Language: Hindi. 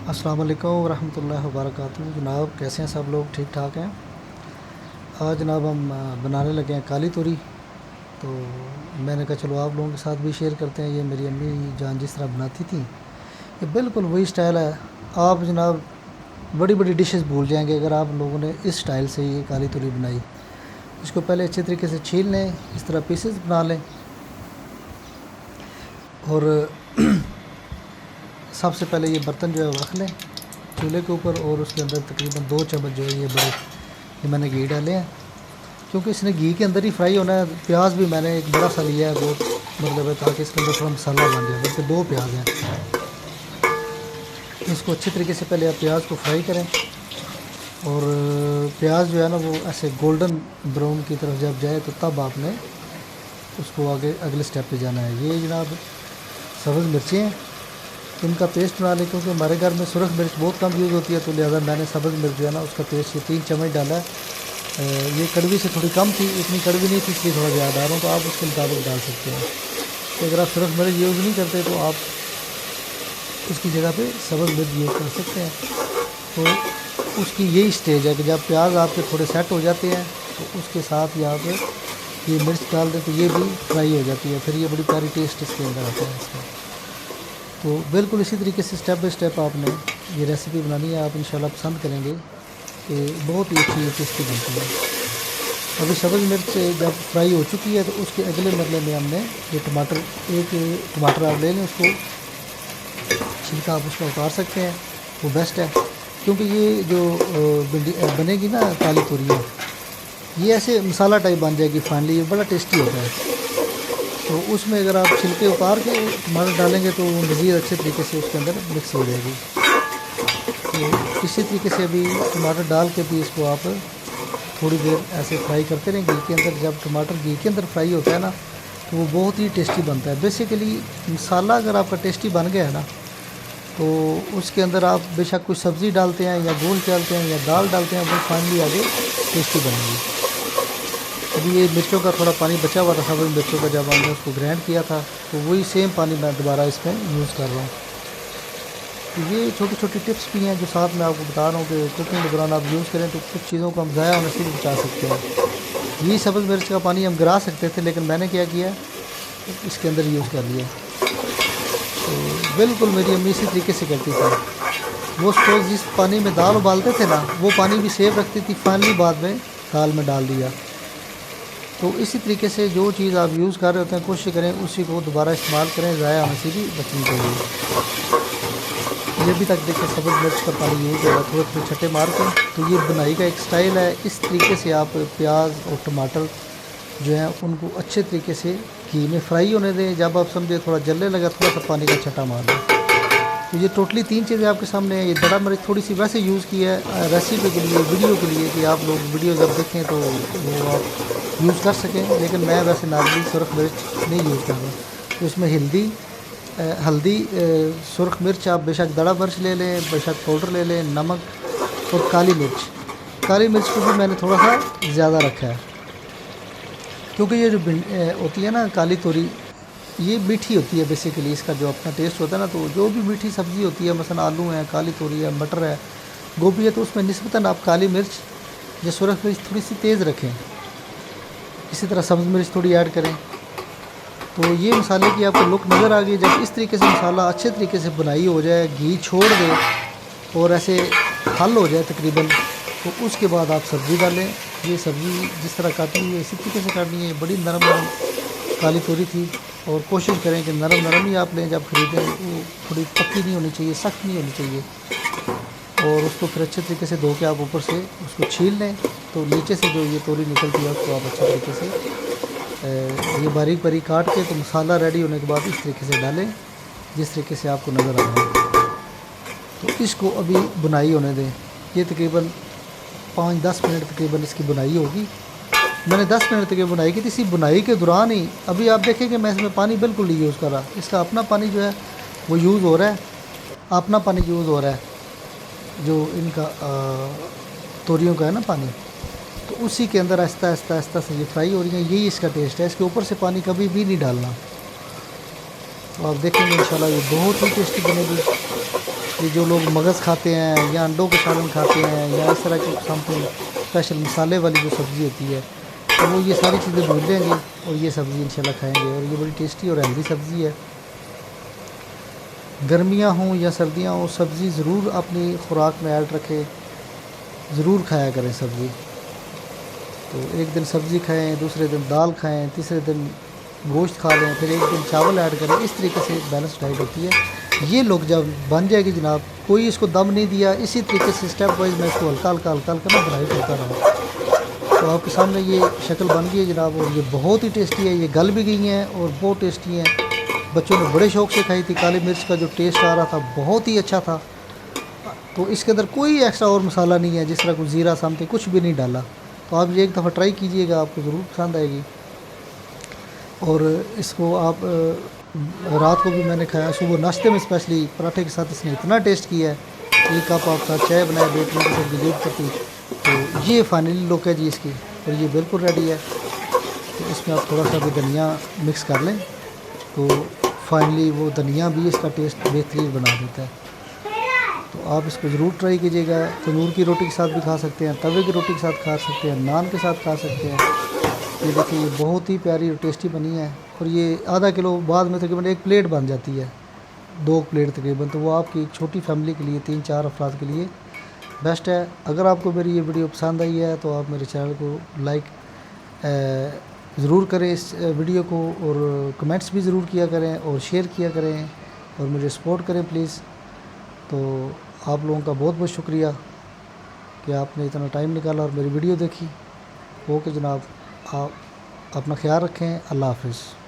अस्सलाम वालेकुम वरहमतुल्लाहि वबरकातुहू। जनाब कैसे हैं सब लोग? ठीक ठाक हैं। आज जनाब हम बनाने लगे हैं काली तोरी। तो मैंने कहा चलो आप लोगों के साथ भी शेयर करते हैं। ये मेरी अम्मी जान जिस तरह बनाती थी, ये बिल्कुल वही स्टाइल है। आप जनाब बड़ी बड़ी डिशेस भूल जाएंगे अगर आप लोगों ने इस स्टाइल से ये काली तोरी बनाई। इसको पहले अच्छे तरीके से छील लें, इस तरह पीसेस बना लें। और सबसे पहले ये बर्तन जो है रख लें चूल्हे के ऊपर, और उसके अंदर तकरीबन 2 चम्मच जो है ये मैंने घी डाले हैं, क्योंकि इसने घी के अंदर ही फ्राई होना है। प्याज भी मैंने एक बड़ा सा लिया है, वो मतलब है ताकि इसके अंदर थोड़ा मसाला बन जाए। बल्कि 2 प्याज हैं। इसको अच्छे तरीके से पहले आप प्याज को फ्राई करें, और प्याज जो है ना वो ऐसे गोल्डन ब्राउन की तरफ जब जाए तो तब आपने उसको आगे अगले स्टेप पे जाना है। ये जनाब सब्ज़ मिर्चें हैं, इनका पेस्ट बना लें, क्योंकि हमारे घर में सुरख मिर्च बहुत कम यूज़ होती है, तो लिहाजा मैंने सब्ज़ मिर्च जो है ना उसका पेस्ट ये 3 चम्मच डाला है। ये कड़वी से थोड़ी कम थी, इतनी कड़वी नहीं थी, इसलिए थोड़ा ज़्यादा डाल रहा हूँ, तो आप उसके मुताबिक डाल सकते हैं। तो अगर आप सुरख मिर्च यूज़ नहीं करते तो आप उसकी जगह पे सब्ज़ मिर्च यूज़ कर सकते हैं। तो उसकी यही स्टेज है कि जब प्याज आपके थोड़े सेट हो जाते हैं तो उसके साथ यहाँ पे ये मिर्च डाल दें, तो ये भी फ्राई हो जाती है। फिर ये बड़ी प्यारी टेस्ट इसके अंदर आता है इसका। तो बिल्कुल इसी तरीके से स्टेप बाय स्टेप आपने ये रेसिपी बनानी है। आप इंशाल्लाह पसंद करेंगे कि बहुत ही अच्छी टेस्टी बनती है। अभी सब्ज़ मिर्च जब फ्राई हो चुकी है तो उसके अगले मरले में हमने ये टमाटर, एक टमाटर आप ले लें, उसको छिलका आप उसका उतार सकते हैं, वो बेस्ट है। क्योंकि ये जो बनेगी ना काली तोरी, ये ऐसे मसाला टाइप बन जाएगी फाइनली, ये बड़ा टेस्टी होता है। तो उसमें अगर आप छिलके उतार के टमाटर डालेंगे तो मज़ीद अच्छे तरीके से उसके अंदर मिक्स हो जाएगी। तो इसी तरीके से अभी टमाटर डाल के भी इसको आप थोड़ी देर ऐसे फ्राई करते रहें घी के अंदर। जब टमाटर घी के अंदर फ्राई होता है ना तो वो बहुत ही टेस्टी बनता है। बेसिकली मसाला अगर आपका टेस्टी बन गया है ना तो उसके अंदर आप बेशक कुछ सब्ज़ी डालते हैं या गोल डालते हैं या दाल डालते हैं, वो फाइनली आगे टेस्टी बनेगी। अभी ये मिर्चों का थोड़ा पानी बचा हुआ था, सब्ज़ मिर्चों का, जब हमने उसको ग्राइंड किया था, तो वही सेम पानी मैं दोबारा इसमें यूज़ कर रहा हूँ। तो ये छोटी छोटी टिप्स भी हैं जो साथ में आपको बता रहा हूँ कि कुकिंग के दौरान आप यूज़ करें तो कुछ चीज़ों को हम ज़ाया होने से भी बचा सकते हैं। यही सब्ज़ मिर्च का पानी हम गिरा सकते थे, लेकिन मैंने क्या किया, इसके अंदर यूज़ कर लिया। तो बिल्कुल मेरी अम्मी इसी तरीके से करती थी। वो सपोज जिस पानी में दाल उबालते थे ना, वो पानी भी सेव रखती थी, फाइनली बाद में दाल में डाल दिया। तो इसी तरीके से जो चीज़ आप यूज़ कर रहे होते हैं कोशिश करें उसी को दोबारा इस्तेमाल करें, ज़ाया होने से भी बचनी चाहिए। ये भी तक देखिए सब्ज़ मिर्च का पानी यूज़ हो रहा है, थोड़े थोड़े छट्टे मार के। तो ये बुनाई का एक स्टाइल है। इस तरीके से आप प्याज और टमाटर जो हैं उनको अच्छे तरीके से घी में फ्राई होने दें। जब आप समझे थोड़ा जलने लगा, थोड़ा सा पानी का छट्टा मार दें। तो ये टोटली 3 चीज़ें आपके सामने हैं। ये बड़ा मिर्च थोड़ी सी वैसे यूज़ की है रेसिपी के लिए, वीडियो के लिए, कि आप लोग वीडियो जब देखें तो वो आप यूज़ कर सकें, लेकिन मैं वैसे नॉर्मली सुरख मिर्च नहीं यूज़ कर रहा। तो इसमें हल्दी, सुरख मिर्च, आप बेशक दड़ा मिर्च ले लें, बेशक पाउडर ले लें, नमक और काली मिर्च को भी मैंने थोड़ा सा ज़्यादा रखा है, क्योंकि ये जो होती है ना काली तोरी, ये मीठी होती है। बेसिकली इसका जो अपना टेस्ट होता है ना, तो जो भी मीठी सब्ज़ी होती है, मसलन आलू है, काली तोरी है, मटर है, गोभी है, तो उसमें निस्बतन आप काली मिर्च या सुरख मिर्च थोड़ी सी तेज़ रखें। इसी तरह सब्ज़ मिर्च थोड़ी ऐड करें। तो ये मसाले की आपको लुक नज़र आ गई। जब इस तरीके से मसाला अच्छे तरीके से बुनाई हो जाए, घी छोड़ दे और ऐसे हल हो जाए तकरीबन, तो उसके बाद आप सब्ज़ी डालें। ये सब्ज़ी जिस तरह काटनी है इसी तरीके से काटनी है। बड़ी नरम नरम काली तोरी थी, और कोशिश करें कि नरम नरम ही आप लें जब ख़रीदें। वो थोड़ी पक्की नहीं होनी चाहिए, सख्त नहीं होनी चाहिए। और उसको फिर अच्छे तरीके से धो के आप ऊपर से उसको छील लें, तो नीचे से जो ये तोरी निकलती है उसको आप अच्छे तरीके से ये बारीक बारीक काट के, तो मसाला रेडी होने के बाद इस तरीके से डालें जिस तरीके से आपको नज़र आ रहा है। तो इसको अभी बुनाई होने दें। ये तकरीबन 5-10 मिनट तकरीबन इसकी बुनाई होगी। मैंने 10 मिनट तक ये बुनाई की थी। इसी बुनाई के दौरान ही अभी आप देखें कि मैं इसमें पानी बिल्कुल नहीं यूज़ कर रहा। इसका अपना पानी जो है वो यूज़ हो रहा है, अपना पानी यूज़ हो रहा है, जो इनका तोरियों का है ना पानी, तो उसी के अंदर आहिस्ता आहिस्ता आहिस्ता से ये फ्राई हो रही है। यही इसका टेस्ट है। इसके ऊपर से पानी कभी भी नहीं डालना। तो आप देखेंगे इंशाल्लाह ये बहुत ही टेस्टी बनेगी। ये जो लोग मगज़ खाते हैं या अंडों के सालन खाते हैं या इस तरह की समथिंग स्पेशल मसाले वाली जो सब्ज़ी होती है, तो वो ये सारी चीज़ें भूल लेंगे और ये सब्ज़ी इंशाल्लाह खाएंगे। और ये बड़ी टेस्टी और हेल्दी सब्ज़ी है। गर्मियाँ हों या सर्दियाँ हों, सब्ज़ी ज़रूर अपनी खुराक में ऐड रखें, ज़रूर खाया करें सब्ज़ी। तो एक दिन सब्ज़ी खाएं, दूसरे दिन दाल खाएं, तीसरे दिन गोश्त खा लें, फिर एक दिन चावल ऐड करें। इस तरीके से बैलेंस डाइट होती है। ये लोग जब बन जाएगी जनाब, कोई इसको दम नहीं दिया, इसी तरीके से स्टेप वाइज मैं इसको हल्का हल्का हल्का हल्का ना बनाई करता रहा। तो आपके सामने ये शक्ल बन गई है जनाब, और ये बहुत ही टेस्टी है। ये गल भी गई हैं और बहुत टेस्टी हैं। बच्चों ने बड़े शौक़ से खाई थी। काली मिर्च का जो टेस्ट आ रहा था बहुत ही अच्छा था। तो इसके अंदर कोई एक्स्ट्रा और मसाला नहीं है, जिस तरह को ज़ीरा समथिंग कुछ भी नहीं डाला। तो आप ये एक दफ़ा ट्राई कीजिएगा, आपको ज़रूर पसंद आएगी। और इसको आप रात को भी मैंने खाया, सुबह नाश्ते में स्पेशली पराठे के साथ इसने इतना टेस्ट किया है। एक कप आप साथ चाय बनाए बेट में सब यूज़ करती। तो ये फाइनली लुक है जी इसकी, और ये बिल्कुल रेडी है। तो इसमें आप थोड़ा सा भी धनिया मिक्स कर लें, तो फाइनली वो धनिया भी इसका टेस्ट बेहतरीन बना देता है। तो आप इसको ज़रूर ट्राई कीजिएगा। तंदूर की रोटी के साथ भी खा सकते हैं, तवे की रोटी के साथ खा सकते हैं, नान के साथ खा सकते हैं। ये देखिए, ये बहुत ही प्यारी और टेस्टी बनी है। और ये आधा किलो बाद में तकरीबन एक प्लेट बन जाती है, 2 प्लेट तकरीबन। तो वो आपकी एक छोटी फैमिली के लिए, 3-4 अफराद के लिए बेस्ट है। अगर आपको मेरी ये वीडियो पसंद आई है तो आप मेरे चैनल को लाइक ज़रूर करें इस वीडियो को, और कमेंट्स भी ज़रूर किया करें और शेयर किया करें और मुझे सपोर्ट करें प्लीज़। तो आप लोगों का बहुत बहुत शुक्रिया कि आपने इतना टाइम निकाला और मेरी वीडियो देखी। ओके जनाब, आप अपना ख्याल रखें। अल्लाह हाफ़िज़।